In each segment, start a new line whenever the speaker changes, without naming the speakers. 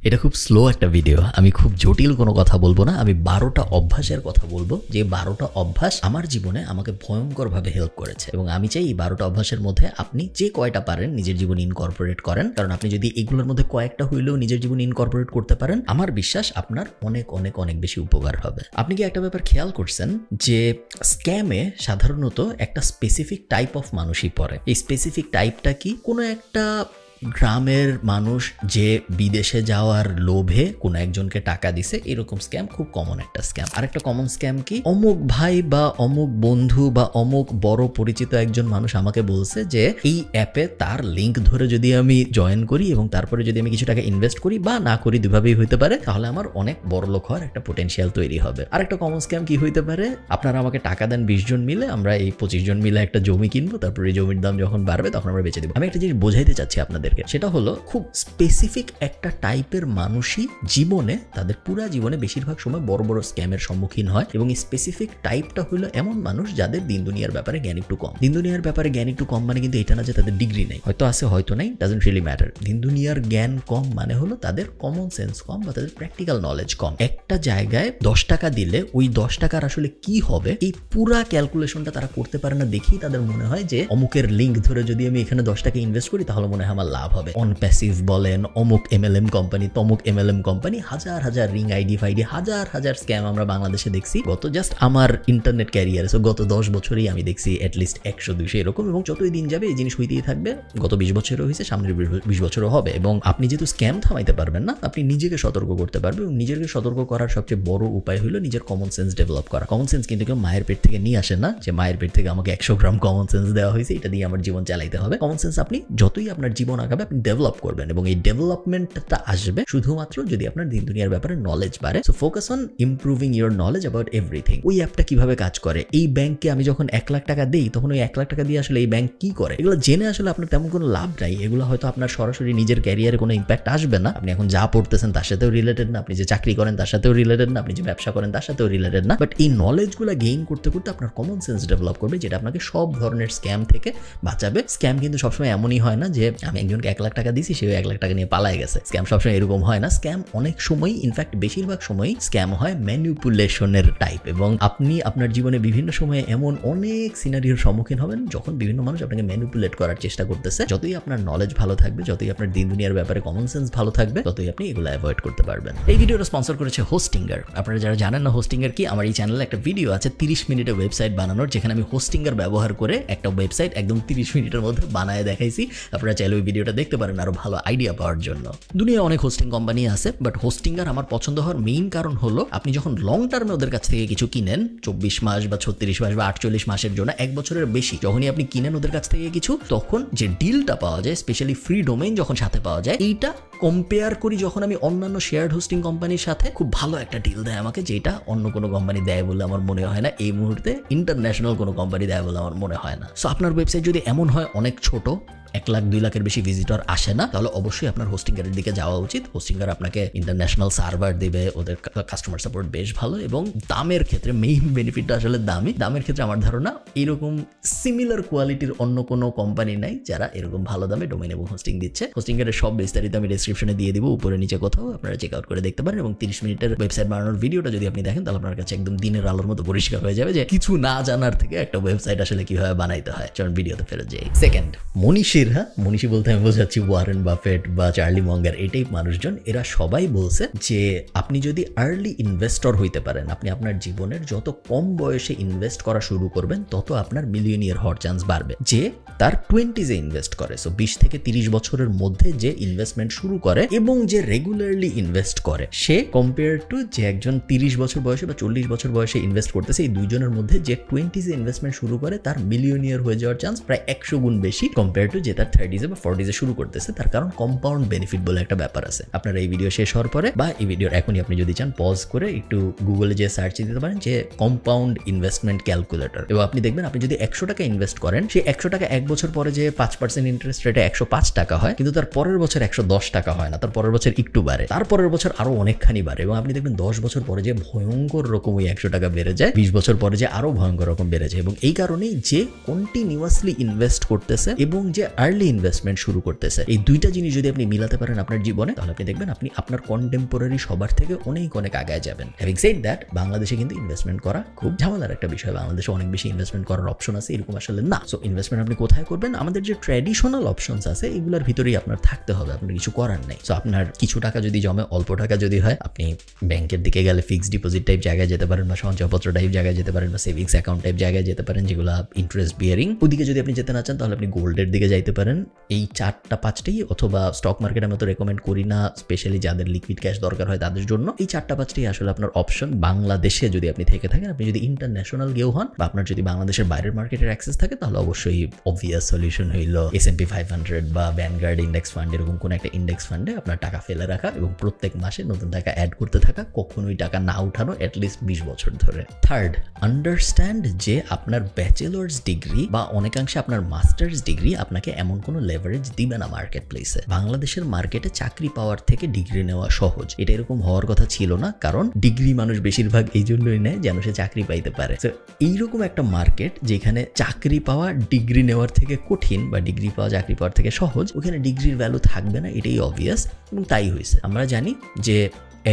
এটা খুব স্লো একটা ভিডিও, আমি খুব জটিল কোনো কথা বলবো না, আমি 12টা অভ্যাসের কথা বলবো যে 12টা অভ্যাস আমার জীবনে আমাকে ভয়ঙ্করভাবে হেল্প করেছে এবং আমি চাই এই 12টা অভ্যাসের মধ্যে আপনি যে কয়টা পারেন নিজের জীবনে ইনকর্পোরেট করেন, কারণ আপনি যদি এগুলোর মধ্যে কয়েকটা হইলেও নিজের জীবনে ইনকর্পোরেট করতে পারেন, আমার বিশ্বাস আপনার অনেক অনেক অনেক বেশি উপকার হবে। আপনি কি একটা ব্যাপার খেয়াল করছেন যে স্ক্যামে সাধারণত একটা স্পেসিফিক টাইপ অফ মানুষই পড়ে? এই স্পেসিফিক টাইপটা কি? কোনো একটা গ্রামের মানুষ যে বিদেশে যাওয়ার লোভে কোনো একজনকে টাকা দিছে, এরকম স্ক্যাম খুব কমন একটা স্ক্যাম। আরেকটা কমন স্ক্যাম কি, অমুক ভাই বা অমুক বন্ধু বা অমুক বড় পরিচিত একজন মানুষ আমাকে বলছে যে এই অ্যাপে তার লিঙ্ক ধরে যদি আমি জয়েন করি এবং তারপরে যদি আমি কিছু টাকা ইনভেস্ট করি বা না করি, দুভাবেই হইতে পারে, তাহলে আমার অনেক বড় লোক হওয়ার একটা পোটেনশিয়াল তৈরি হবে। আরেকটা কমন স্ক্যাম কি হইতে পারে, আপনারা আমাকে টাকা দেন 20 জন মিলে, আমরা এই 25 জন মিলে একটা জমি কিনবো, তারপরে এই জমির দাম যখন বাড়বে তখন আমরা বেচে দেবো। আমি একটা জিনিস বোঝাইতে চাচ্ছি আপনাদের, সেটা হলো খুব স্পেসিফিক একটা টাইপের মানুষই জীবনে, তাদের পুরা জীবনে বেশিরভাগ সময় বড় বড় স্ক্যামের সম্মুখীন হয় এবং এই স্পেসিফিক টাইপটা হলো এমন মানুষ যাদের দিন দুনিয়ার ব্যাপারে জ্ঞান একটু কম। দিন দুনিয়ার ব্যাপারে জ্ঞান একটু কম মানে কিন্তু এটা না যে তাদের ডিগ্রি নেই, হয়তো আছে হয়তো নাই, ডাজন্ট রিয়েলি ম্যাটার। দিন দুনিয়ার জ্ঞান কম মানে হলো তাদের কমন সেন্স কম বা তাদের প্র্যাকটিক্যাল নলেজ কম। একটা জায়গায় 10 টাকা দিলে ওই 10 টাকার আসলে কি হবে এই পুরা ক্যালকুলেশনটা তারা করতে পারে না, দেখি তাদের মনে হয় যে অমুকের লিঙ্ক ধরে যদি আমি এখানে 10 টাকা ইনভেস্ট করি তাহলে মনে হয় আমার লাভ হবে। অনপ্যাসিভ বলেন, অমুক MLM কোম্পানি, তমুক MLM কোম্পানি, হাজার হাজার রিং আইডি ফাইডি, হাজার হাজার স্ক্যাম আমরা বাংলাদেশে দেখছি গত জাস্ট আমার ইন্টারনেট ক্যারিয়ারে। সো গত 10 বছরেই আমি দেখছি অ্যাটলিস্ট 100-200 এরকম, এবং যতই দিন যাবে এই জিনিস হইতেই থাকবে। গত 20 বছরও হয়েছে, সামনের 20 বছরও হবে। এবং আপনি যেহেতু স্ক্যাম থামাইতে পারবেন না, আপনি নিজেকে সতর্ক করতে পারবেন এবং নিজেকে সতর্ক করার সবচেয়ে বড় উপায় হলো নিজের কমন সেন্স ডেভেলপ করা। কমন সেন্স কিন্তু কেউ মায়ের পেট থেকে নিয়ে আসেন না যে মায়ের পেট থেকে আমাকে 100 গ্রাম কমন সেন্স দেওয়া হয়েছে, এটা দিয়ে আমার জীবন চালাইতে হবে। কমন সেন্স আপনি যতই আপনার জীবন আগাবে আপনি ডেভেলপ করবেন এবং এই ডেভেলপমেন্টটা আসবে শুধুমাত্র যদি আপনার দিন দুনিয়ার ব্যাপারে নলেজ বাড়ে। So focus on improving your knowledge about everything. ওই অ্যাপটা কিভাবে কাজ করে, এই ব্যাংকে আমি যখন 1 লাখ টাকা দিই তখন ওই 1 লাখ টাকা দিয়ে আসলে এই ব্যাংক কি করে, এগুলো জেনে আসলে আপনার তেমন কোনো লাভ নাই। এগুলো হয়তো আপনার সরাসরি নিজের ক্যারিয়ারে কোনো ইম্প্যাক্ট আসবে না। আপনি এখন যা পড়তেছেন তার সাথেও রিলেটেড না, আপনি যে চাকরি করেন তার সাথেও রিলেটেড না, আপনি যে ব্যবসা করেন তার সাথেও রিলেটেড না। বাট এই নলেজগুলো গেইন করতে করতে আপনার কমন সেন্স ডেভেলপ করবে, যেটা আপনাকে সব ধরনের স্ক্যাম থেকে বাঁচাবে। স্ক্যাম কিন্তু সবসময় এমনই হয় না যে আমি একজনকে 1 লাখ টাকা দিছি, সে 1 লাখ টাকা নিয়ে পালায় গেছে। স্ক্যাম সবসময় এরকম হয় না। স্ক্যাম অনেক সময়, ইনফ্যাক্ট বেশিরভাগ সময়ই স্ক্যাম হয় ম্যানিপুলেশনের টাইপ। এবং আপনি আপনার জীবনে বিভিন্ন সময়ে এমন অনেক সিনারিওর সম্মুখীন হবেন যখন বিভিন্ন মানুষ আপনাকে ম্যানিপুলেট করার চেষ্টা করতেছে। যতই আপনার নলেজ ভালো থাকবে, যতই আপনার দিন দুনিয়ার ব্যাপারে কমন সেন্স ভালো থাকবে, ততই আপনি এগুলো অ্যাভয়েড করতে পারবেন। এই ভিডিওটা স্পন্সর করেছে হোস্টিঙ্গার। আপনারা যারা জানেন না হোস্টিঙ্গার কি, আমার এই চ্যানেলে একটা ভিডিও আছে 30 মিনিটের ওয়েবসাইট বানানোর, যেখানে আমি হোস্টিঙ্গার ব্যবহার করে একটা ওয়েবসাইট একদম 30 মিনিটের মধ্যে বানায় দেখাইছি। আপনারা চাইলে ওই ভিডিওটা দেখতে পারেন আরো ভালো আইডিয়া পাওয়ার জন্য। দুনিয়ায় অনেক হোস্টিং কোম্পানি আছে, বাট হোস্টিঙ্গার আমার পছন্দ হওয়ার মেইন কারণ হলো আপনি যখন লং টার্মে ওদের কাছ থেকে কিছু কিনেন, 24 মাস বা 36 মাস বা 48 মাসের জন্য, 1 বছরের বেশি যখনই আপনি কিনেন ওদের কাছ থেকে কিছু, তখন যে ডিলটা পাওয়া যায়, স্পেশালি ফ্রি ডোমেইন যখন সাথে পাওয়া যায়, এইটা কম্পেয়ার করি যখন আমি অন্যান্য শেয়ার্ড হোস্টিং কোম্পানির সাথে, খুব ভালো একটা ডিল দেয় আমাকে, যেটা অন্য কোনো কোম্পানি দেয় বলে আমার মনে হয় না। এই মুহূর্তে ইন্টারন্যাশনাল কোনো কোম্পানি দেয় বলে আমার মনে হয় না। সো আপনার ওয়েবসাইট যদি এমন হয় অনেক ছোট, 1 লাখ 2 লাখের বেশি ভিজিটর আসে না, তাহলে অবশ্যই আপনার হোস্টিঙ্গারের দিকে যাওয়া উচিত। হোস্টিঙ্গার আপনাকে ইন্টারন্যাশনাল সার্ভার দেবে, ওদের কাস্টমার সাপোর্ট বেশ ভালো, এবং দামের ক্ষেত্রে মেইন বেনিফিটটা আসলে দামের ক্ষেত্রে আমার ধারণা এরকম সিমিলার কোয়ালিটির অন্য কোনো কোম্পানি নাই যারা এরকম ভালো দামে ডোমেইন এবং হোস্টিং দিচ্ছে। হোস্টিঙ্গারের সব বিস্তারিত আমি ডেসক্রিপশনে দিয়ে দিব, উপরে নিচে কোথাও, আপনারা চেক আউট করে দেখতে পারেন। এবং 30 মিনিটের ওয়েবসাইট বানানোর ভিডিওটা যদি আপনি দেখেন তাহলে আপনার কাছে একদম দিনের আলোর মতো পরিষ্কার হয়ে যাবে যে কিছু না জানার থেকে একটা ওয়েবসাইট আসলে কিভাবে বানাইতে হয়। চলুন ভিডিওতে ফেরত যাই। সেকেন্ড, মনীষী বলতে আমি বোঝাচ্ছি ওয়ারেন বাফেট বা চার্লি মঙ্গার, এই টাইপ মানুষজন। এরা সবাই বলছে যে আপনি যদি আর্লি ইনভেস্টর হইতে পারেন, আপনি আপনার জীবনের যত কম বয়সে ইনভেস্ট করা শুরু করবেন তত আপনার মিলিয়নিয়ার হওয়ার চান্স বাড়বে। যে তার 20s ইনভেস্ট করে, সো 20 থেকে 30 বছরের মধ্যে যে ইনভেস্টমেন্ট শুরু করে এবং যে রেগুলারলি ইনভেস্ট করে, সে কম্পেয়ার টু যে একজন 30 বছর বয়সে বা 40 বছর বয়সে ইনভেস্ট করতেছে, এই দুইজনের মধ্যে যে 20s ইনভেস্টমেন্ট শুরু করে তার মিলিয়নিয়ার হয়ে যাওয়ার চান্স প্রায় 100 গুণ বেশি কম্পেয়ার টু যে তার 30s বা 40s শুরু করতেছে। তার কারণ কম্পাউন্ড বেনিফিট বলে একটা ব্যাপার আছে। আপনারা এই ভিডিও শেষ হওয়ার পরে বা এই ভিডিওর এখনই আপনি যদি চান পজ করে একটু গুগলে যে সার্চ দিতে পারেন যে কম্পাউন্ড ইনভেস্টমেন্ট ক্যালকুলেটর, এবং আপনি দেখবেন আপনি যদি 100 টাকা ইনভেস্ট করেন, সেই 100 টাকা 1 বছর পরে যে 5% ইন্টারেস্ট রেটে 105 টাকা হয়, কিন্তু তার পরের বছর 110 টাকা হয় না, তার পরের বছর একটু বাড়ে, তারপরের বছর আরো অনেকখানি বাড়ে, এবং আপনি দেখবেন 10 বছর পরে যে ভয়ঙ্কর রকম ওই 100 টাকা বেড়ে যায়, 20 বছর পরে যে আরো ভয়ঙ্কর রকম বেড়ে যায়। এবং এই কারণেই যে কন্টিনিউয়াসলি ইনভেস্ট করতেছে এবং যে আর্লি ইনভেস্টমেন্ট শুরু করতেছে, এই দুইটা জিনিস যদি আপনি মিলাতে পারেন আপনার জীবনে, তাহলে আপনি দেখবেন আপনি আপনার কন্টেম্পোরারি সবার থেকে অনেক অনেক আগায় যাবেন। হ্যাভিং সেড দ্যাট, বাংলাদেশে কিন্তু ইনভেস্টমেন্ট করা খুব ঝামেলার একটা বিষয়। বাংলাদেশে অনেক বেশি ইনভেস্টমেন্ট করার অপশন আছে এরকম আসলে না। সো ইনভেস্টমেন্ট আপনি কোথায় করবেন? আমাদের যে ট্র্যাডিশনাল অপশনস আছে এগুলোর ভিতরেই আপনার থাকতে হবে, আপনার কিছু করার নেই। সো আপনার কিছু টাকা যদি জমে, অল্প টাকা যদি হয়, আপনি ব্যাংকের দিকে গেলে ফিক্সড ডিপোজিট টাইপ জায়গায় যেতে পারেন, বা সঞ্চয়পত্র টাইপ জায়গায় যেতে পারেন, বা সেভিংস অ্যাকাউন্ট টাইপ জায়গায় যেতে পারেন যেগুলো ইন্টারেস্ট বিয়ারিং। ওদিকে যদি আপনি যেতে না চান তাহলে আপনি গোল্ডের দিকে যাইতে পারেন। এই 4-5টাই, অথবা স্টক মার্কেট আমি তো রেকমেন্ড করি না, স্পেশালি যাদের লিকুইড ক্যাশ দরকার হয় তাদের জন্য। এই 4-5টাই আসলে আপনার অপশন। বাংলাদেশে যদি আপনি থেকে থাকেন, আপনি যদি ইন্টারন্যাশনাল কেউ হন, বা আপনার যদি বাংলাদেশের বাইরের মার্কেটের অ্যাক্সেস থাকে, তাহলে অবশ্যই অবভিয়াস সলিউশন হইল S&P 500 বা ভ্যানগার্ড ইন্ডেক্স ফান্ড, এরকম কোনো একটা ইন্ডেক্স ফান্ডে আপনার টাকা ফেলে রাখা এবং প্রত্যেক মাসে নতুন টাকা অ্যাড করতে থাকা, কখনোই টাকা না উঠানো অ্যাটলিস্ট 20 বছর ধরে। থার্ড, আন্ডারস্ট্যান্ড যে আপনার ব্যাচেলার্স ডিগ্রি বা অনেকাংশে আপনার মাস্টার্স ডিগ্রি আপনাকে এমন কোনো লেভারেজ দিবে না মার্কেট প্লেসে। বাংলাদেশের মার্কেটে চাকরি পাওয়ার থেকে ডিগ্রি নেওয়া সহজ, এটা এরকম হওয়ার কথা ছিল না, কারণ ডিগ্রি মানুষ বেশিরভাগ এই জন্যই নেয় যেন সে চাকরি পাইতে পারে। তো এইরকম একটা মার্কেট যেখানে চাকরি পাওয়া ডিগ্রি নেওয়ার থেকে কঠিন, বা ডিগ্রি পাওয়া চাকরি পাওয়ার থেকে সহজ, ওখানে ডিগ্রির ভ্যালু থাকবে না, এটাই অবভিয়াস। এবং তাই হয়েছে। আমরা জানি যে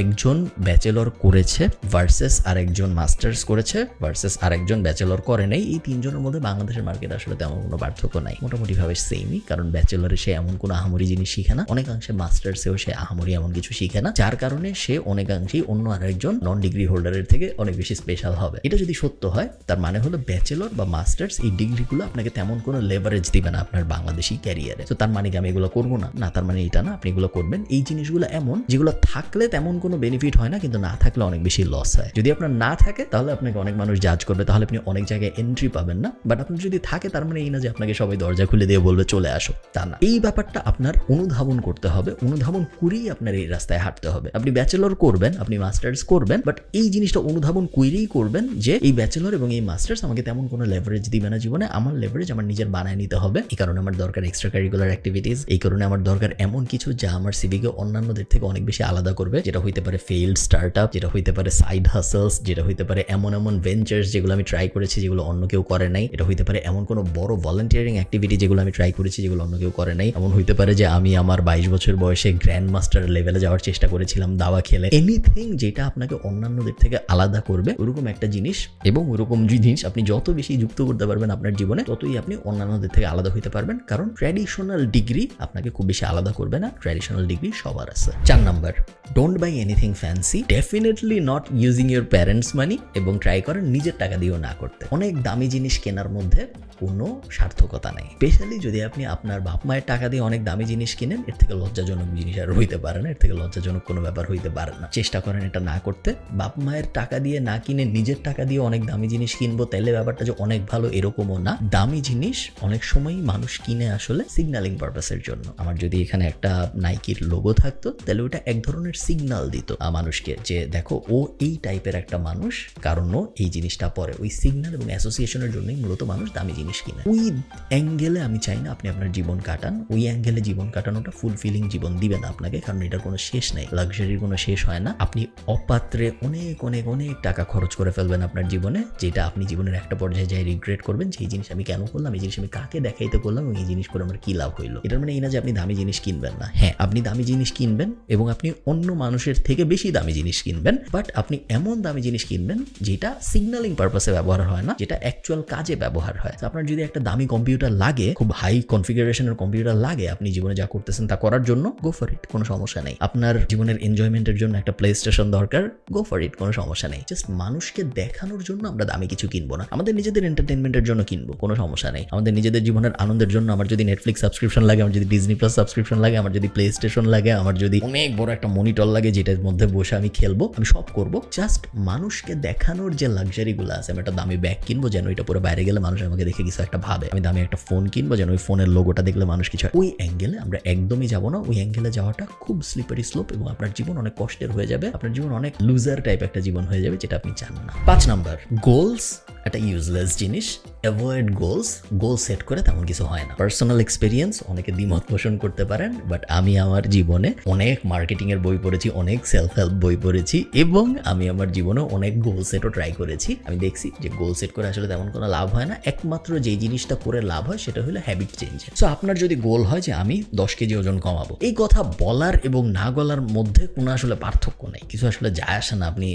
একজন ব্যাচেলর করেছে ভার্সেস আরেকজন মাস্টার্স করেছে ভার্সেস আরেকজন ব্যাচেলর করে নাই, এই তিনজনের মধ্যে বাংলাদেশের মার্কেট আসলে তেমন কোনো পার্থক্য নাই, মোটামুটিভাবে সেমই। কারণ ব্যাচেলরে সে এমন কোনো আহামরি জিনিস শিখে না, অনেকাংশে মাস্টার্সেও সে আহামরি এমন কিছু শিখে না, যার কারণে সে অনেকাংশেই অন্য আরেকজন নন ডিগ্রি হোল্ডারের থেকে অনেক বেশি স্পেশাল হবে। এটা যদি সত্য হয়, তার মানে হলো ব্যাচেলর বা মাস্টার্স এই ডিগ্রিগুলো আপনাকে তেমন কোনো লেভারেজ দিবে না আপনার বাংলাদেশি ক্যারিয়ারে। তো তার মানে কি আমি এগুলো করবো না? না, তার মানে এটা না, আপনি এগুলো করবেন। এই জিনিসগুলো এমন যেগুলো থাকলে তেমন কোনো বেনিফিট হয় না, কিন্তু না থাকলে অনেক বেশি লস হয়। যদি আপনার না থাকে তাহলে আপনাকে অনেক মানুষ জাজ করবে, তাহলে আপনি অনেক জায়গায় এন্ট্রি পাবেন না। বাট আপনার যদি থাকে, তার মানে এই না যে আপনাকে সবাই দরজা খুলে দিয়ে বলবে চলে আসো, তা না। এই ব্যাপারটা আপনার অনুধাবন করতে হবে, অনুধাবন করেই আপনার এই রাস্তায় হাঁটতে হবে। আপনি ব্যাচেলর করবেন, আপনি মাস্টার্স করবেন, বাট এই জিনিসটা অনুধাবন করেই করবেন যে এই ব্যাচেলর এবং এই মাস্টার্স আমাকে তেমন কোনো লেভারেজ দিবে না জীবনে, আমার লেভারেজ আমার নিজের বানায় নিতে হবে। এই কারণে আমার দরকার এক্সট্রা কারিকুলার অ্যাক্টিভিটিস, এই কারণে আমার দরকার এমন কিছু যা আমার সিভিকে অন্যান্যদের থেকে অনেক বেশি আলাদা করবে, যেটা হইতে পারে ফেইল্ড স্টার্টআপ, যেটা হইতে পারে সাইড হাসলস, যেটা হইতে পারে এমন এমন ভেঞ্চার্স যেগুলো আমি ট্রাই করেছি যেগুলো অন্য কেউ করে নাই, এটা হইতে পারে এমন কোনো বড় ভলান্টিয়ারিং অ্যাক্টিভিটি যেগুলো আমি ট্রাই করেছি যেগুলো অন্য কেউ করে নাই, এমন হইতে পারে যে আমি আমার 22 বছর বয়সে গ্র্যান্ড মাস্টার লেভেলে যাওয়ার চেষ্টা করেছিলাম দাবা খেলে। এনিথিং যেটা আপনাকে অন্যান্যদের থেকে আলাদা করবে, ওরকম একটা জিনিস, এবং ওরকম জিনিস আপনি যত বেশি যুক্ত করতে পারবেন আপনার জীবনে, ততই আপনি অন্যান্যদের থেকে আলাদা হইতে পারবেন। কারণ ট্র্যাডিশনাল ডিগ্রি আপনাকে খুব বেশি আলাদা করবে না, ট্র্যাডিশনাল ডিগ্রি সবার আছে। 4 number, don't buy anything fancy, definitely not using your parents money, এবং ট্রাই করেন নিজের টাকা দিয়েও না করতে। অনেক দামি জিনিস কেনার মধ্যে কোনো সার্থকতা নেই, স্পেশালি যদি আপনি আপনার বাপ মায়ের টাকা দিয়ে অনেক দামি জিনিস কিনেন। এর থেকে লজ্জাজনক জিনিস আর হইতে পারে না, এর থেকে লজ্জাজনক কোনো ব্যাপার হইতে পারে না। চেষ্টা করেন এটা না করতে। বাপ মায়ের টাকা দিয়ে না কিনে নিজের টাকা দিয়ে অনেক দামি জিনিস কিনবো, তাহলে ব্যাপারটা যে অনেক ভালো এরকমও না। দামি জিনিস অনেক সময়ই মানুষ কিনে আসলে সিগন্যালিং পারপাসের জন্য। আমার যদি এখানে একটা নাইকির লোগো থাকতো, তাহলে ওটা এক ধরনের সিগন্যাল দিত মানুষকে যে দেখো ও এই টাইপের একটা মানুষ, কারণ ও এই জিনিসটা পরে। ওই সিগন্যাল এবং অ্যাসোসিয়েশনের জন্যই মূলত মানুষ দামি জিনিস কিনে। ওই অ্যাঙ্গেলে আমি চাই না আপনি আপনার জীবন কাটান। ওই অ্যাঙ্গেলে জীবন কাটানোটা ফুলফিলিং জীবন দিবে না আপনাকে, কারণ এটার কোনো শেষ নেই, লাক্সারির কোনো শেষ হয় না। আপনি অপাত্রে অনেক অনেক অনেক টাকা খরচ করে ফেলবেন আপনার জীবনে, যেটা আপনি জীবনের একটা পর্যায়ে যাই রিগ্রেট করবেন যে এই জিনিস আমি কেন করলাম, এই জিনিস আমি কাকে দেখাইতে করলাম, এবং এই জিনিস করে আমার কি লাভ হইলো। এটার মানে এই না যে আপনি দামি জিনিস কিনবেন না। হ্যাঁ, আপনি দামি জিনিস কিনবেন এবং আপনি অন্য মানুষের থেকে বেশি দামি জিনিস কিনবেন, বাট আপনি এমন দামি জিনিস কিনবেন যেটা সিগন্যালিং পারপাসে ব্যবহার হয় না, যেটা অ্যাকচুয়াল কাজে ব্যবহার হয়। আপনার যদি একটা দামি কম্পিউটার লাগে, খুব হাই কনফিগারেশনের কম্পিউটার লাগে আপনি জীবনে যা করতেছেন তা করার জন্য, গো ফর ইট, কোনো সমস্যা নেই। আপনার জীবনের এনজয়মেন্টের জন্য একটা প্লে স্টেশন দরকার, গো ফর ইট, কোনো সমস্যা নেই। জাস্ট মানুষকে দেখানোর জন্য আমরা দামি কিছু কিনবো না, আমাদের নিজেদের এন্টারটেনমেন্টের জন্য কিনবো, কোনো সমস্যা নেই। আমাদের নিজেদের জীবনের আনন্দের জন্য আমার যদি নেটফ্লিক্স সাবস্ক্রিপশন লাগে, আমার যদি ডিজনি প্লাস সাবস্ক্রিপশন লাগে, আমার যদি প্লে স্টেশন লাগে, আমার যদি অনেক বড় একটা মনিটর লাগে যেটার মধ্যে বসে আমি খেলবো, আমি সব করবো। জাস্ট মানুষকে দেখানোর যে লাক্সারিগুলো আছে, আমি একটা দামি ব্যাগ কিনবো যেন এটা পরে বাইরে গেলে মানুষ আমাকে দেখে কিছু একটা ভাবে, আমি দামি একটা ফোন কিনবো যেন ওই ফোনের লোগোটা দেখলে মানুষ কিছু। ওই অ্যাঙ্গেলে আমরা একদমই যাবো না। ওই অ্যাঙ্গেলে যাওয়াটা খুব স্লিপারি স্লোপ, এবং আপনার জীবন অনেক কষ্টের হয়ে যাবে, আপনার জীবন অনেক লুজার টাইপ একটা জীবন হয়ে যাবে, যেটা আপনি চান না। 5 নাম্বার, গোলস একটা ইউজলেস জিনিস। অ্যাভয়েড গোল সেট করে তেমন কিছু হয় না। পার্সোনাল এক্সপিরিয়েন্স, অনেকে দ্বিমত পোষণ করতে পারেন, বাট আমি আমার জীবনে অনেক মার্কেটিং এর বই পড়েছি, অনেক সেলফ হেল্প বই পড়েছি, এবং আমি আমার জীবনে অনেক গোল সেটও ট্রাই করেছি। আমি দেখছি যে গোল সেট করে আসলে তেমন কোনো লাভ হয় না। একমাত্র যেই জিনিসটা করে লাভ হয় সেটা হলো হ্যাবিট চেঞ্জ। সো আপনার যদি গোল হয় যে আমি 10 কেজি ওজন কমাবো, এই কথা বলার এবং না বলার মধ্যে কোনো আসলে পার্থক্য নেই, কিছু আসলে যায় আসে না। আপনি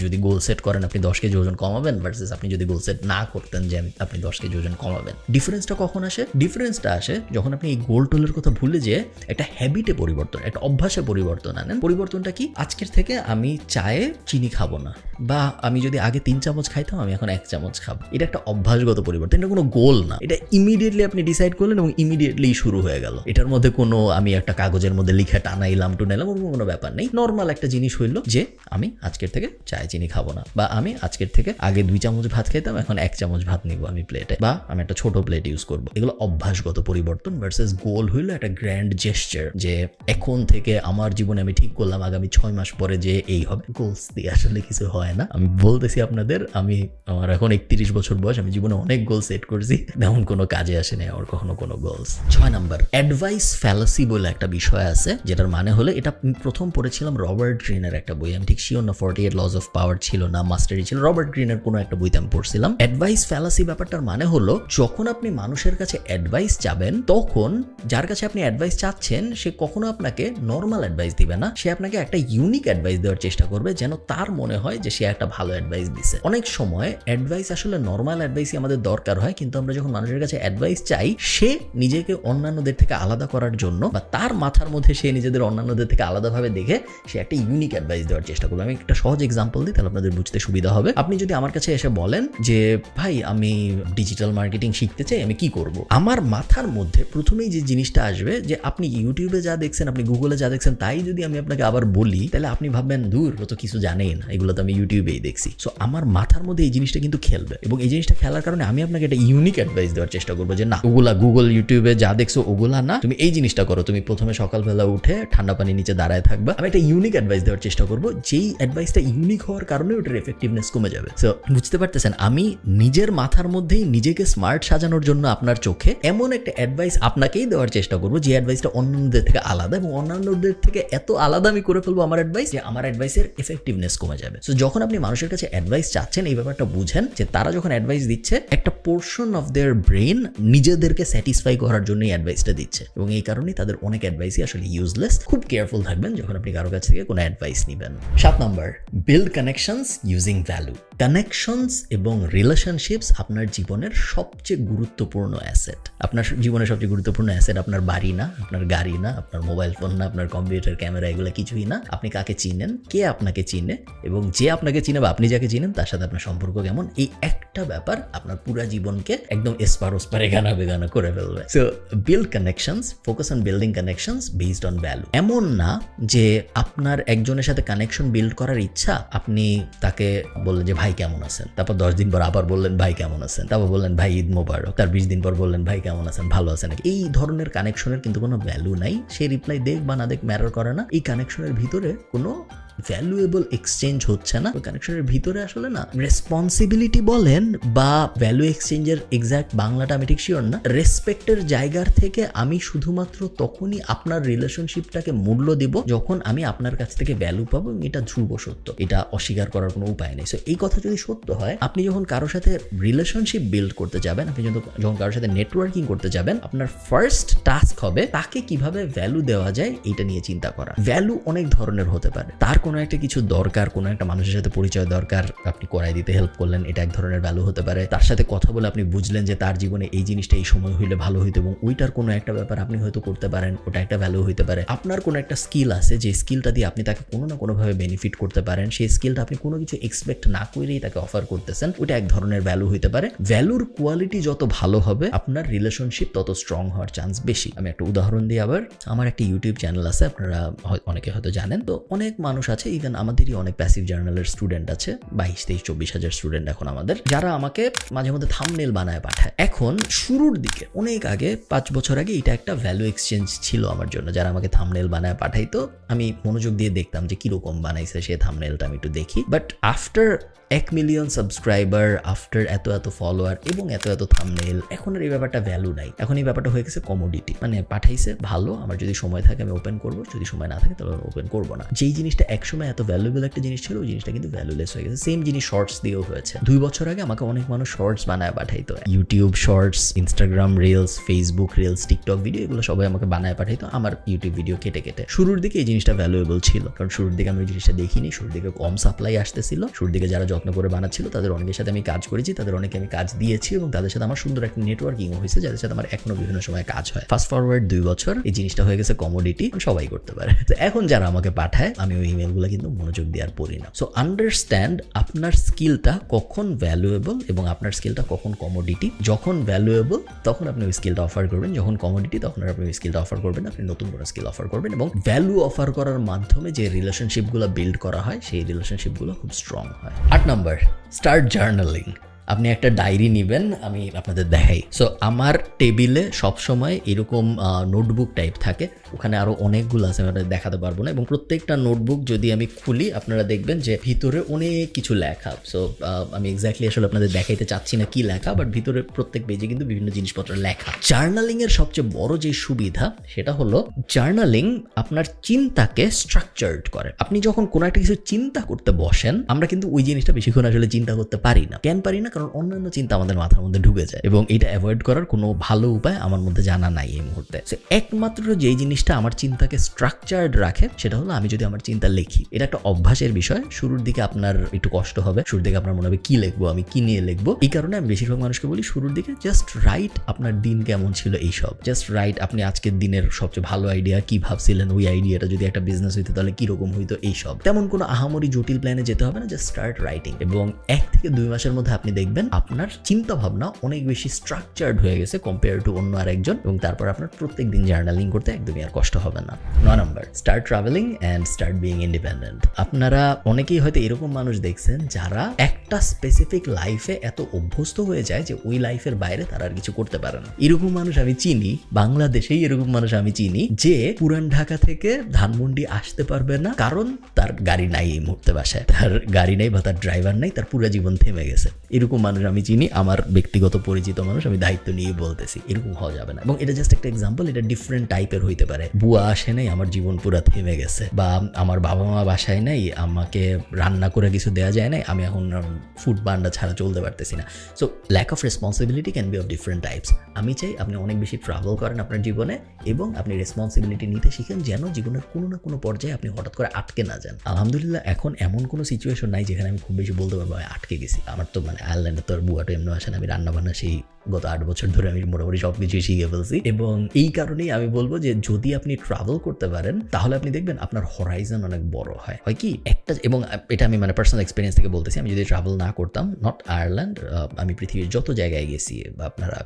যদি গোল সেট করেন আপনি 10 কেজি ওজন কমাবেন ভার্সেস আপনি যদি গোল সেট না করতেন যে আপনি 10 কেজি ওজন কমাবেন, ডিফারেন্সটা কখন আসে? ডিফারেন্সটা আসে যখন আপনি এই গোল টোলের কথা ভুলে যেয়ে একটা হ্যাবিটে পরিবর্তন, একটা অভ্যাসে পরিবর্তন আনেন। পরিবর্তনটা কি? আজকের থেকে আমি চায়ে চিনি খাবো না, বা আমি যদি আগে 3 চামচ খাইতাম আমি এখন 1 চামচ খাবো। এটা একটা অভ্যাসগত পরিবর্তন, এটা কোনো গোল না। এটা ইমিডিয়েটলি আপনি ডিসাইড করলেন এবং ইমিডিয়েটলি শুরু হয়ে গেল। এটার মধ্যে কোনো আমি একটা কাগজের মধ্যে লিখে টানাইলাম টুনাইলাম কোনো ব্যাপার নেই। নর্মাল একটা জিনিস হইলো যে আমি আজকের থেকে চায়ে চিনি খাবো না, বা আমি আজকের থেকে আগে 2 চামচ ভাত খাইতাম এখন 1 চামচ ভাত নিব আমি প্লেটে, বা আমি একটা ছোট প্লেট ইউজ করবো। এগুলো অভ্যাসগত পরিবর্তন ভার্সেস গোল হইলো একটা গ্র্যান্ড জেস্টার, যে এখন থেকে আমার জীবনে আমি ঠিক করলাম আগামী 6 মাস পরে যে এই হবে। গোলস দিয়ে আসলে কিছু হয় না। আমি বলতেছি আপনাদের, আমার এখন 31 বছর বয়স, আমি জীবনে অনেক গোল সেট করছি, তেমন কোনো কাজে আসে নাই আমার কখনো কোনো গোলস। 6 নাম্বার, অ্যাডভাইস ফ্যালাসি বলে একটা বিষয় আছে, যেটার মানে হলো, এটা প্রথম পড়েছিলাম রবার্ট গ্রিনের একটা বই, আমি ঠিক শিওর না 48 লজ অফ পাওয়ার ছিল না মাস্টারি ছিল, রবার্ট গ্রিনের কোনো একটা বইতে আমি পড়ছিলাম। অ্যাডভাইস ফ্যালাসি ব্যাপারটার মানে হলো, যখন আপনি মানুষের কাছে অ্যাডভাইস চাবেন, তখন যার কাছে আপনি অ্যাডভাইস চাচ্ছেন সে কখনো আপনাকে নর্মাল অ্যাডভাইস দিবে না, সে আপনাকে একটা ইউনিক অ্যাডভাইস দেওয়ার চেষ্টা করবে যেন তার মনে হয় যে সে একটা ভালো অ্যাডভাইস দিছে। অনেক সময় অ্যাডভাইস আসলে নর্মাল অ্যাডভাইসই আমাদের দরকার হয়, কিন্তু আমরা যখন মানুষের কাছে অ্যাডভাইস চাই, সে নিজেকে অন্যান্যদের থেকে আলাদা করার জন্য, বা তার মাথার মধ্যে সে নিজেদের অন্যান্যদের থেকে আলাদাভাবে দেখে সে একটা ইউনিক অ্যাডভাইস দেওয়ার চেষ্টা করবে। আমি একটা সহজ এক্সাম্পল দিই, তাহলে আপনাদের বুঝতে সুবিধা হবে। আপনি যদি আমার কাছে এসে বলেন যে ভাই আমি ডিজিটাল মার্কেটিং শিখতে চাই, আমি কি করব, আমার মাথার মধ্যে প্রথমেই যে জিনিসটা আসবে যে আপনি ইউটিউবে যা দেখছেন, আপনি গুগলে যা দেখছেন, তাই যদি আমি আপনাকে আবার বলি, তাহলে আপনি ভাববেন দূর, ও তো কিছু জানেই না, এগুলো তো আমি ইউটিউবেই দেখছি। সো আমার মাথার মধ্যে এই জিনিসটা কিন্তু খেলবে, এবং এই জিনিসটা খেলার কারণে আমি আপনাকে একটা ইউনিক অ্যাডভাইস দেওয়ার চেষ্টা করবো যে না, ওগুলা গুগল ইউটিউবে যা দেখছো ওগুলা না, তুমি এই জিনিসটা করো, তুমি প্রথমে সকালবেলা উঠে ঠান্ডা পানির নিচে দাঁড়ায় থাকবা। আমি একটা ইউনিক অ্যাডভাইস দেওয়ার চেষ্টা করবো, যেই অ্যাডভাইসটা ইউনিক হওয়ার কারণে ওটার এফেক্টিভনেস কমে যাবে। সো বুঝতে পারতেছেন, আমি নিজের মাথার মধ্যেই নিজেকে স্মার্ট সাজানোর জন্য আপনার চোখে এমন একটা অ্যাডভাইস আপনাকেই দেওয়ার চেষ্টা করবো, যে অ্যাডভাইসটা অন্যদের থেকে আলাদা, এবং অন্যান্যদের থেকে এত আলাদা আমি করে ফেলবো আমার অ্যাডভাইস, যে আমার অ্যাডভাইসের এফেক্টিভনেস কমে যাবে। সো যখন আপনি মানুষের কাছে অ্যাডভাইস চাচ্ছেন, এই ব্যাপারটা বুঝেন যে তারা যখন অ্যাডভাইস দিচ্ছে, একটা পোর্শন অফ দেয়ার ব্রেন নিজেদেরকে স্যাটিসফাই করার জন্য অ্যাডভাইসটা দিচ্ছে, এবং এই কারণেই তাদের অনেক অ্যাডভাইসই আসলে ইউজলেস। খুব কেয়ারফুল থাকবেন যখন আপনি কারো কাছ থেকে কোনো অ্যাডভাইস নেবেন। 7 number, build connections using value. Connections এবং রিলেশনশিপস আপনার জীবনের সবচেয়ে গুরুত্বপূর্ণ অ্যাসেট। আপনার জীবনের সবচেয়ে গুরুত্বপূর্ণ অ্যাসেট আপনার বাড়ি না, আপনার গাড়ি না, আপনার মোবাইল ফোন না, আপনার কম্পিউটার ক্যামেরা, এগুলো কিছুই না। আপনি কাকে চিনেন, কে আপনাকে চিনে, এবং যে আপনাকে চিনে বা আপনি যাকে চিনেন তার সাথে আপনার সম্পর্ক কেমন, এই একটা ব্যাপার আপনার পুরো জীবনকে একদম এসপার ওসপারে গানা বেগানা করে ফেলবে। So build connections, focus on building connections based on value. এমন না যে আপনার একজনের সাথে কানেকশন বিল্ড করার ইচ্ছা, আপনি তাকে বললেন যে ভাই কেমন আছেন, তারপর 10 দিন পর আবার বললেন ভাই কেমন আছেন, তারপর বললেন ভাই ঈদ মোবারক, তার 20 দিন পর বললেন ভাই কেমন আছেন, ভালো আছেন নাকি। এই ধরনের কানেকশনের কিন্তু কোনো ভ্যালু নাই। সে রিপ্লাই দেখ বা না দেখ ম্যাটার করে না। এই কানেকশনের ভিতরে কোনো ভ্যালুয়েবল এক্সচেঞ্জ হচ্ছে না। ওই কানেকশনের ভিতরে আসলে না রেসপন্সিবিলিটি বলেন বা ভ্যালু এক্সচেঞ্জের এক্সাক্ট বাংলাটা আমি ঠিক শিওর না, রেসপেক্টের জায়গার থেকে আমি শুধুমাত্র তখনই আপনার রিলেশনশিপটাকে মূল্য দিব যখন আমি আপনার কাছ থেকে ভ্যালু পাবো, এবং এটা ধ্রুব সত্য, এটা অস্বীকার করার কোনো উপায় নেই। সো এই কথা যদি সত্য হয়, আপনি যখন কারোর সাথে রিলেশনশিপ বিল্ড করতে যাবেন, আপনি যখন কারোর সাথে নেটওয়ার্কিং করতে যাবেন, আপনার ফার্স্ট টাস্ক হবে তাকে কিভাবে ভ্যালু দেওয়া যায় এটা নিয়ে চিন্তা করা। ভ্যালু অনেক ধরনের হতে পারে। তার কোনো একটা কিছু দরকার, কোনো একটা মানুষের সাথে পরিচয় দরকার, আপনি করাই দিতে হেল্প করলেন, এটা এক ধরনের ভ্যালু হতে পারে। তার সাথে কথা বলে আপনি বুঝলেন যে তার জীবনে এই জিনিসটা এই সময় হইলে ভালো হইতো, এবং ওইটার কোনো একটা ব্যাপার আপনি হয়তো করতে পারেন, ওটা একটা ভ্যালু হইতে পারে। আপনার কোনো একটা স্কিল আছে, যে স্কিলটা দিয়ে আপনি তাকে কোনো না কোনোভাবে বেনিফিট করতে পারেন, সেই স্কিলটা আপনি কোনো কিছু এক্সপেক্ট না করেই তাকে অফার করতেছেন, ওটা এক ধরনের ভ্যালু হইতে পারে। ভ্যালুর কোয়ালিটি যত ভালো হবে, আপনার রিলেশনশিপ তত স্ট্রং হওয়ার চান্স বেশি। আমি একটা উদাহরণ দিই আবার। আমার একটা ইউটিউব চ্যানেল আছে, আপনারা অনেকে হয়তো জানেন। তো অনেক মানুষ আছে, ইভেন আমাদেরই অনেক প্যাসিভ জার্নালের স্টুডেন্ট আছে, 22, 23, 24 হাজার স্টুডেন্ট এখন আমাদের, যারা আমাকে মাঝে মধ্যে থাম্বনেল বানায় পাঠায়। এখন শুরুর দিকে অনেক আগে, 5 বছর আগে, এটা একটা ভ্যালু এক্সচেঞ্জ ছিল আমার জন্য। যারা আমাকে থাম্বনেল বানায় পাঠাইতো, আমি মনোযোগ দিয়ে দেখতাম যে কিরকম বানাইছে সে থাম্বনেলটা, আমি একটু দেখি। But after 1 million subscriber after এত ফলোয়ার এবং এত থাম্বনেল, এখন আর এই ব্যাপারটা ভ্যালু নাই। এখন এই ব্যাপারটা হয়ে গেছে কমোডিটি। মানে পাঠাইছে ভালো, আমার যদি সময় থাকে আমি ওপেন করবো, যদি সময় না থাকে তাহলে ওপেন করবো না। যেই জিনিসটা একসময় এত ভ্যালুয়েবল একটা জিনিস ছিল, ওই জিনিসটা কিন্তু ভ্যালুলেস হয়ে গেছে। সেম জিনিস শর্টস দিয়েও হয়েছে। 2 বছর আগে আমাকে অনেক মানুষ শর্টস বানায় পাঠাইতো, YouTube shorts, Instagram reels, Facebook reels, TikTok video, এগুলো সবাই আমাকে বানায় পাঠাইতো আমার ইউটিউব ভিডিও কেটে কেটে। শুরুর দিকে এই জিনিসটা ভ্যালুয়েবল ছিল, কারণ শুরুর দিকে আমি ওই জিনিসটা দেখিনি, শুরুর দিকে কম সাপ্লাই আসতেছিল, শুরুর দিকে যারা যত্ন করে বানাচ্ছিল তাদের অনেকের সাথে আমি কাজ করেছি, তাদের অনেকে আমি কাজ দিয়েছি এবং তাদের সাথে আমার সুন্দর একটা নেটওয়ার্কিংও হয়েছে, যাদের সাথে আমার এখনো বিভিন্ন সময় কাজ হয়। ফাস্ট ফরওয়ার্ড 2 বছর এই জিনিসটা হয়ে গেছে কমোডিটি, সবাই করতে পারে। তো এখন যারা আমাকে পাঠায় আমি ওই ইমেলগুলো কিন্তু মনোযোগ দিয়ে আর পড়ি না। সো আন্ডারস্ট্যান্ড আপনার স্কিলটা কখন ভ্যালুয়েবল এবং আপনার স্কিলটা কখন কমোডিটি। যখন ভ্যালুয়েবল তখন আপনি ওই স্কিলটা অফার করবেন, যখন কমোডিটি তখন আপনি ওই স্কিলটা অফার করবেন, আপনি নতুন কোনো স্কিল অফার করবেন এবং ভ্যালু অফার করার মাধ্যমে যে রিলেশনশিপগুলো বিল্ড করা হয় সেই রিলেশনশিপগুলো খুব স্ট্রং হয়। 8 নাম্বার, স্টার্ট জার্নালিং। আপনি একটা ডায়েরি নেবেন, আমি আপনাদের দেখাই। সো আমার টেবিলে সবসময় এরকম নোটবুক টাইপ থাকে, ওখানে আরও অনেকগুলো আছে, আমি দেখাতে পারবো না। এবং প্রত্যেকটা নোটবুক যদি আমি খুলি আপনারা দেখবেন যে ভিতরে অনেক কিছু লেখা। সো আমি এক্স্যাক্টলি আসলে আপনাদের দেখাইতে চাচ্ছি না কি লেখা, বাট ভিতরে প্রত্যেক পেজে কিন্তু বিভিন্ন জিনিসপত্র লেখা। জার্নালিংয়ের সবচেয়ে বড় যে সুবিধা সেটা হলো জার্নালিং আপনার চিন্তাকে স্ট্রাকচার্ড করে। আপনি যখন কোনো একটা কিছু চিন্তা করতে বসেন, আমরা কিন্তু ওই জিনিসটা বেশিক্ষণ আসলে চিন্তা করতে পারি না। কেন পারি না? কারণ অন্যান্য চিন্তা আমাদের মাথার মধ্যে ঢুকে যায় এবং এটা অ্যাভয়েড করার কোনো ভালো উপায় আমার মধ্যে জানা নাই এই মুহূর্তে। একমাত্র যেই জিনিসটা আমার চিন্তাকে স্ট্রাকচার্ড রাখে সেটা হলো আমি যদি আমার চিন্তা লিখি। এটা একটা অভ্যাসের বিষয়। শুরুর দিকে আপনার একটু কষ্ট হবে, শুরুর দিকে আপনার মনে হবে কি লিখবো, আমি কি নিয়ে লিখবো। এই কারণে আমি বেশিরভাগ মানুষকে বলি শুরুর দিকে জাস্ট রাইট আপনার দিন কেমন ছিল এইসব, জাস্ট রাইট আপনি আজকের দিনের সবচেয়ে ভালো আইডিয়া কি ভাবছিলেন, ওই আইডিয়াটা যদি একটা বিজনেস হইতো তাহলে কিরকম হইতো, এইসব। তেমন কোনো আহামরি জটিল প্ল্যানে যেতে হবে না, জাস্ট স্টার্ট রাইটিং। এবং 1 থেকে 2 মাসের মধ্যে আপনি দেখবেন আপনার চিন্তা ভাবনা অনেক বেশি স্ট্রাকচার্ড হয়ে গেছে কম্পেয়ার টু অন্য আরেকজন, এবং তারপর আপনার প্রত্যেক দিন জার্নালিং করতে একদমই আর কষ্ট হবে না। 9 number, start travelling and start being independent. আপনারা অনেকেই হয়তো এরকম মানুষ দেখছেন যারা একটা স্পেসিফিক লাইফে এত অভ্যস্ত হয়ে যায় যে ওই লাইফের বাইরে তারা আর কিছু করতে পারে না। এরকম মানুষ আমি চিনি, বাংলাদেশেই এরকম মানুষ আমি চিনি যে পুরান ঢাকা থেকে ধানমন্ডি আসতে পারবে না কারণ তার গাড়ি নাই এই মুহূর্তে বাসায়, তার গাড়ি নেই বা তার ড্রাইভার নাই, তার পুরো জীবন থেমে গেছে। এরকম মানুষ আমি চিনি, আমার ব্যক্তিগত পরিচিত মানুষ, আমি দায়িত্ব নিয়ে বলতেছি এরকম হওয়া যাবে না। এবং এটা জাস্ট একটা এক্সাম্পল, এটা ডিফারেন্ট টাইপের হইতে পারে। বুয়া আসে নাই, আমার জীবন পুরো থেমে গেছে, বা আমার বাবা মা বাসায় নাই, আমাকে রান্না করে কিছু দেওয়া যায় নাই, আমি এখন ফুড বান্ডা ছাড়া চলতে পারতেছি না। So lack of responsibility can be of different types. আমি চাই আপনি অনেক বেশি ট্রাভেল করেন আপনার জীবনে এবং আপনি রেসপন্সিবিলিটি নিতে শিখেন, যেন জীবনের কোনো না কোনো পর্যায়ে আপনি হঠাৎ করে আটকে না যান। আলহামদুলিল্লাহ এখন এমন কোনো সিচুয়েশন নাই যেখানে আমি খুব বেশি বলতে পারবো আটকে গেছি। আমার তো মানে আয়ারল্যান্ডে তো আর বুয়াটা এমনি আসেন, আমি রান্না বান্না সেই গত 8 বছর ধরে আমি মোটামুটি সবকিছু শিখে ফেলছি। এবং এই কারণেই আমি বলবো যে যদি আপনি ট্রাভেল করতে পারেন তাহলে আপনি দেখবেন আপনার হরাইজন অনেক বড় হয় কি একটা। এবং এটা আমি মানে পার্সোনাল এক্সপিরিয়েন্স থেকে বলতেছি, আমি যদি ট্রাভেল না করতাম, নট আয়ারল্যান্ড, আমি পৃথিবীর যত জায়গায় গেছি বা আপনারা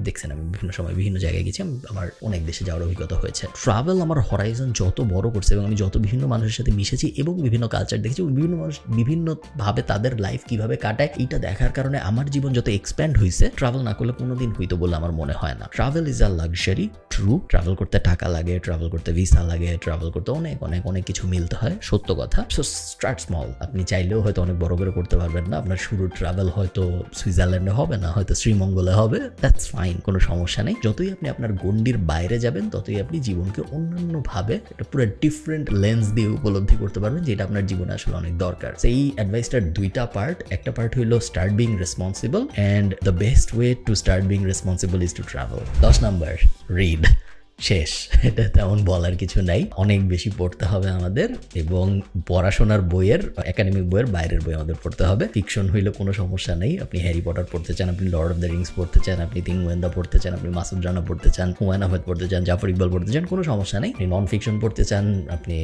দেখছেন আমি বিভিন্ন সময় বিভিন্ন জায়গায় গেছি, আমার অনেক দেশে যাওয়ার অভিজ্ঞতা হয়েছে। ট্রাভেল আমার হরাইজন যত বড় করছে এবং আমি যত বিভিন্ন মানুষের সাথে মিশেছি এবং বিভিন্ন কালচার দেখেছি, বিভিন্ন মানুষ বিভিন্নভাবে তাদের লাইফ কিভাবে কাটায়, এইটা দেখার কারণে আমার জীবন যত এক্সপ্যান্ড হয়েছে। ট্রাভেল না করলে কোনোদিন হইতো বলে আমার মনে হয় না। Travel is a luxury, true. Travel করতে টাকা লাগে, ট্রাভেল করতে ভিসা লাগে, ট্রাভেল করতে অনেক অনেক অনেক কিছু মিলতে হয়, সত্য কথা। So start small. আপনি চাইলেও হয়তো অনেক বড় করে করতে পারবেন না। আপনার শুরুর ট্রাভেল হয়তো সুইজারল্যান্ডে হবে না, হয়তো শ্রীমঙ্গলে হবে, দ্যাটস ফাইন, কোনো সমস্যা নেই। যতই আপনি আপনার গণ্ডির বাইরে যাবেন ততই আপনি জীবনকে অন্যান্যভাবে একটা পুরো ডিফারেন্ট লেন্স দিয়ে উপলব্ধি করতে পারবেন, যেটা আপনার জীবনে আসলে অনেক দরকার। এই অ্যাডভাইসটার 2টা পার্ট। একটা পার্ট হইলো start being responsible, and the best way to start being responsible is to travel. 10 number, read. শেষ, এটা তেমন বলার কিছু নাই। অনেক বেশি পড়তে হবে আমাদের, এবং পড়াশোনার বইয়ের, একাডেমিক বইয়ের বাইরের বই আমাদের পড়তে হবে। ফিকশন হইলে কোনো সমস্যা নেই। আপনি হ্যারি পটার পড়তে চান, আপনি লর্ড অফ দ্য রিংস পড়তে চান, আপনি তিন গোয়েন্দা পড়তে চান, আপনি মাসুদ রানা পড়তে চান, হুমায়ুন আহমেদ পড়তে চান, জাফর ইকবাল পড়তে চান, কোনো সমস্যা নেই। আপনি নন ফিকশন পড়তে চান, আপনি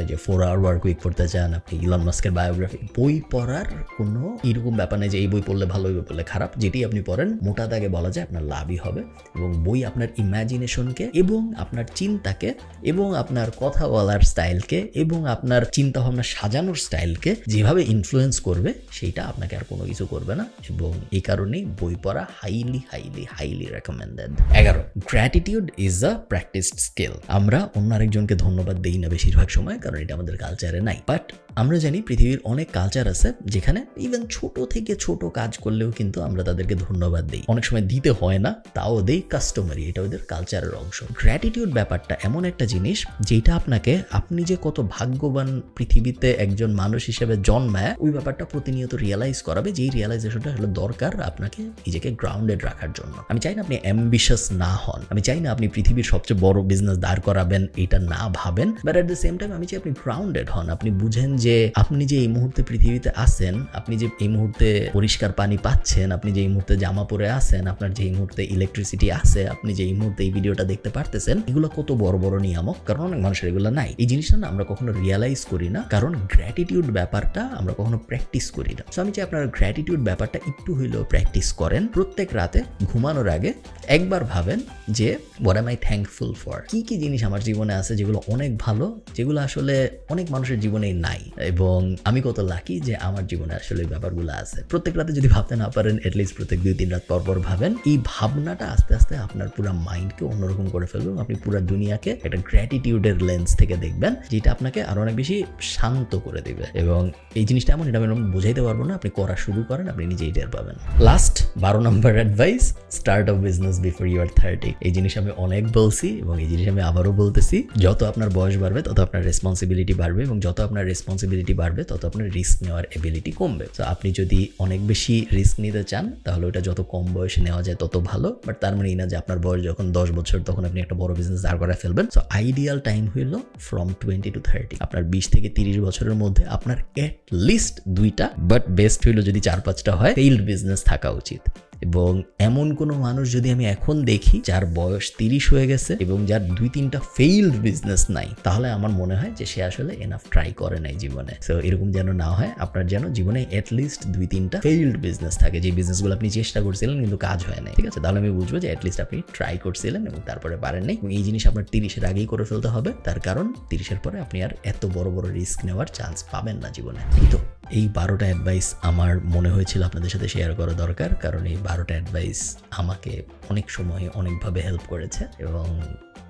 যে 4 আওয়ার ওয়ার্ক উইক পড়তে চান, আপনি ইলন মাস্কের বায়োগ্রাফি, বই পড়ার কোনো এরকম ব্যাপার নেই যে এই বই পড়লে ভালো, এই বই পড়লে খারাপ। যেটি আপনি পড়েন মোটা দাগে বলা যায় আপনার লাভই হবে। এবং বই আপনার ইমাজিনেশনকে এবং আপনার চিন্তাকে এবং আপনার কথা বলার স্টাইলকে এবং আপনার চিন্তা ভাবনা সাজানোর স্টাইলকে যেভাবে ইনফ্লুয়েন্স করবে সেইটা আপনাকে আর কোনো কিছু করবে না। এবং এই কারণেই বই পড়া highly highly highly recommended. 11, gratitude is a practised skill. আমরা অন্য আরেকজনকে ধন্যবাদ দেই না বেশিরভাগ সময়, কারণ এটা আমাদের কালচারে নাই। বাট আমরা জানি পৃথিবীর অনেক কালচার আছে যেখানে ইভেন ছোট থেকে ছোট কাজ করলেও কিন্তু আমরা তাদেরকে ধন্যবাদ দিই, অনেক সময় দিতে হয় না, তাও দেই, কাস্টমারি, এটা ওদের কালচারের অংশ। গ্র্যাটিটিউড ব্যাপারটা এমন একটা জিনিস যেটা আপনাকে আপনি যে কত ভাগ্যবান পৃথিবীতে একজন মানুষ হিসেবে জন্মায় ওই ব্যাপারটা প্রতিনিয়ত রিয়েলাইজ করাবে, যেই রিয়েলাইজেশনটা হলো দরকার আপনাকে নিজেকে গ্রাউন্ডেড রাখার জন্য। আমি চাই না আপনি অ্যাম্বিশাস না হন, আমি চাই না আপনি পৃথিবীর সবচেয়ে বড় বিজনেস দাঁড় করাবেন এটা না ভাবেন, but at the same time আমি চাই আপনি গ্রাউন্ডেড হন। আপনি বুঝেন যে আপনি যে এই মুহূর্তে পৃথিবীতে আছেন, আপনি যে এই মুহূর্তে পরিষ্কার পানি পাচ্ছেন, আপনি যে এই মুহূর্তে জামা পরে আছেন, আপনার যে এই মুহূর্তে ইলেকট্রিসিটি আছে, আপনি যে এই মুহূর্তে এই ভিডিওটা দেখতে পারতেছেন, এগুলো কত বড় বড় নিয়ামক, কারণ অনেক মানুষের এগুলো নাই। এই জিনিসটা না আমরা কখনো রিয়েলাইজ করি না, কারণ গ্র্যাটিটিউড ব্যাপারটা আমরা কখনো প্র্যাকটিস করি না। সো আমি চাই আপনারা গ্র্যাটিটিউড ব্যাপারটা একটু হইলেও প্র্যাকটিস করেন। প্রত্যেক রাতে ঘুমানোর আগে একবার ভাবেন যে what M I thankful for, কি কি জিনিস আমার জীবনে আছে যেগুলো অনেক ভালো, যেগুলো আসলে অনেক মানুষের জীবনেই নাই, এবং আমি কত লাকি যে আমার জীবনে আসলে এই ব্যাপারগুলো আছে। প্রত্যেক রাতে যদি ভাবতে না পারেন, এটলিস্ট প্রত্যেক 2-3 রাত পর পর ভাবেন। এই ভাবনাটা আস্তে আস্তে আপনার পুরো মাইন্ডকে অন্যরকম করে ফেলবে, আপনি পুরো দুনিয়াকে একটা গ্র্যাটিটিউডের লেন্স থেকে দেখবেন, যেটা আপনাকে আরো অনেক বেশি শান্ত করে দিবে। এবং এই জিনিসটা এমন, এটা আমি বোঝাইতে পারবো না, আপনি করা শুরু করেন, আপনি নিজেই টের পাবেন। Last 12 number advice, start a business before you are 30। এই জিনিস আমি অনেক বলছি এবং এই জিনিস আমি আবারও বলতেছি, যত আপনার বয়স বাড়বে তত আপনার রেসপন্সিবিলিটি বাড়বে, এবং যত আপনার রেসপন্সিবিলিটি বাড়বে তত আপনার রিস্ক নেওয়ার এবিলিটি কমবে। তো আপনি যদি অনেক বেশি রিস্ক নিতে চান তাহলে ওটা যত কম বয়সে নেওয়া যায় তত ভালো, বাট তার মানে না যে আপনার বয়স যখন 10 বছর তখন আপনি একটা বড় বিজনেস দাঁড় করে ফেলবেন। সো আইডিয়াল টাইম হইল ফ্রম 20 to 30। আপনার 20 থেকে 30 বছরের মধ্যে আপনার এট লিস্ট 2টা, বাট বেস্ট হইল যদি 4-5টা হয়, ফেইল্ড বিজনেস থাকা উচিত। এবং এমন কোনো মানুষ যদি আমি এখন দেখি যার বয়স 30 হয়ে গেছে এবং যার 2-3টা ফেইল্ড বিজনেস নাই, তাহলে আমার মনে হয় যে সে আসলে এনাফ ট্রাই করে নাই জীবনে। সো এরকম যেন না হয়, আপনার যেন জীবনে অ্যাটলিস্ট 2-3টা ফেইল্ড বিজনেস থাকে, যে বিজনেসগুলো আপনি চেষ্টা করছিলেন কিন্তু কাজ হয় নাই, ঠিক আছে? তাহলে আমি বুঝবো যে অ্যাটলিস্ট আপনি ট্রাই করছিলেন এবং তারপরে পারেন নাই। এবং এই জিনিস আপনার 30-এর আগেই করে ফেলতে হবে, তার কারণ 30-এর পরে আপনি আর এত বড় বড় রিস্ক নেওয়ার চান্স পাবেন না জীবনে। তো এই 12টা অ্যাডভাইস আমার মনে হয়েছিল আপনাদের সাথে শেয়ার করা দরকার, কারণ এই 12টা অ্যাডভাইস আমাকে অনেক সময় অনেকভাবে হেল্প করেছে এবং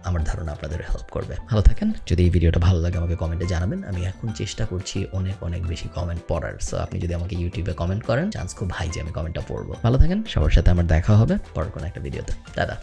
আমার ধারণা আপনাদের হেল্প করবে। ভালো থাকেন। যদি এই ভিডিওটা ভালো লাগে আমাকে কমেন্টে জানাবেন। আমি এখন চেষ্টা করছি অনেক অনেক বেশি কমেন্ট পড়ার। সো আপনি যদি আমাকে ইউটিউবে কমেন্ট করেন, চান্স খুব হাই যে আমি কমেন্টটা পড়বো। ভালো থাকেন। সবার সাথে আমার দেখা হবে পরের কোনো একটা ভিডিওতে। দাদা।